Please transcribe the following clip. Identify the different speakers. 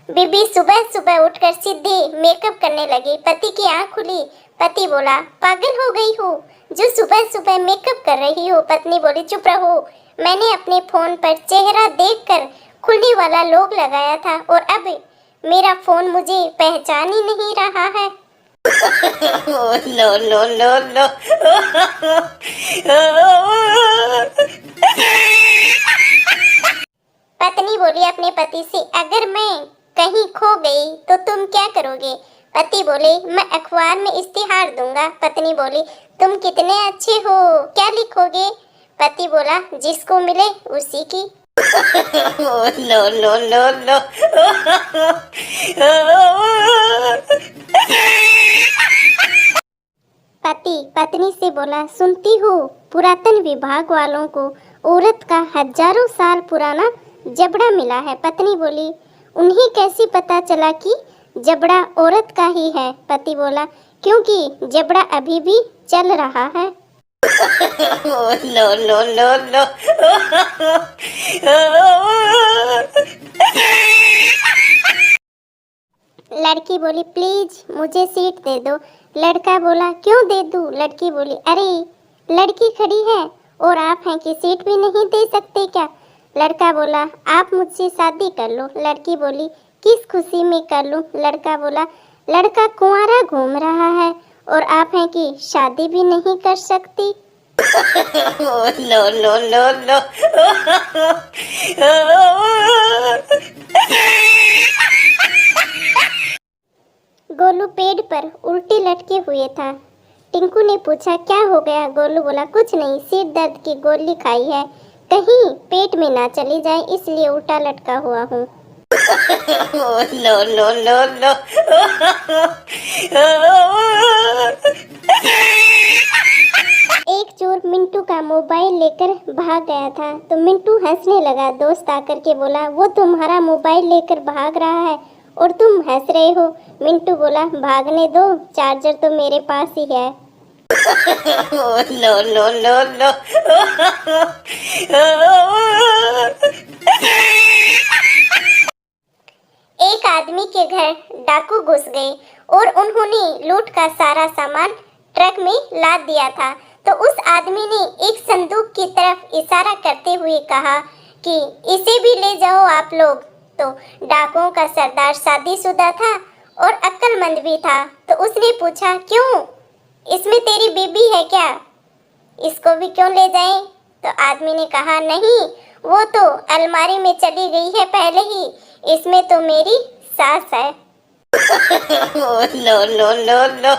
Speaker 1: बीबी सुबह सुबह उठकर सीधे मेकअप करने लगी। पति की आंख खुली। पति बोला, पागल हो गई हो जो सुबह सुबह मेकअप कर रही हो। पत्नी बोली, चुप रहो, मैंने अपने फोन पर चेहरा देखकर खुलने वाला लॉक लगाया था और अब मेरा फोन मुझे पहचान ही नहीं रहा है।
Speaker 2: No no no no.
Speaker 1: पत्नी बोली अपने पति से, अगर मैं कहीं खो गई तो तुम क्या करोगे? पति बोले, मैं अखबार में इश्तिहार दूंगा। पत्नी बोली, तुम कितने अच्छे हो, क्या लिखोगे? पति बोला, जिसको मिले उसी की।
Speaker 2: No no no no.
Speaker 1: पति पत्नी से बोला, सुनती हो पुरातन विभाग वालों को औरत का हजारों साल पुराना जबड़ा मिला है। पत्नी बोली, उन्हें कैसे पता चला कि जबड़ा औरत का ही है? पति बोला, क्योंकि जबड़ा अभी भी चल रहा है।
Speaker 2: No no no no.
Speaker 1: लड़की बोली, प्लीज मुझे सीट दे दो। लड़का बोला, क्यों दे दूं? लड़की बोली, अरे लड़की खड़ी है और आप हैं कि सीट भी नहीं दे सकते क्या? लड़का बोला, आप मुझसे शादी कर लो। लड़की बोली, किस खुशी में कर लूं? लड़का बोला, लड़का कुंवारा घूम रहा है और आप हैं कि शादी भी नहीं कर सकती।
Speaker 2: No no no no.
Speaker 1: Golu पेड़ पर उल्टी लटके हुए था। टिंकू ने पूछा, क्या हो गया? गोलू बोला, कुछ नहीं, सिर दर्द की गोली खाई है, कहीं पेट में ना चली जाए इसलिए उल्टा लटका हुआ हूँ।
Speaker 2: No no no no.
Speaker 1: एक चोर मिंटू का मोबाइल लेकर भाग गया था तो मिंटू हंसने लगा। दोस्त आकर के बोला, वो तुम्हारा मोबाइल लेकर भाग रहा है और तुम हंस रहे हो। मिंटू बोला, भागने दो, चार्जर तो मेरे पास ही है।
Speaker 2: No no no no.
Speaker 1: एक आदमी के घर डाकू घुस गए और उन्होंने लूट का सारा सामान ट्रक में लाद दिया था। तो उस आदमी ने एक संदूक की तरफ इशारा करते हुए कहा कि इसे भी ले जाओ आप लोग। तो डाकुओं का सरदार शादीशुदा था और अक्लमंद भी था। तो उसने पूछा, क्यों, इसमें तेरी बीबी है क्या? इसको भी क्यों ले जाएं? तो आदमी ने कहा, नहीं, वो तो अलमारी में चली गई है पहले ही, इसमें तो मेरी सास है।
Speaker 2: No no no no.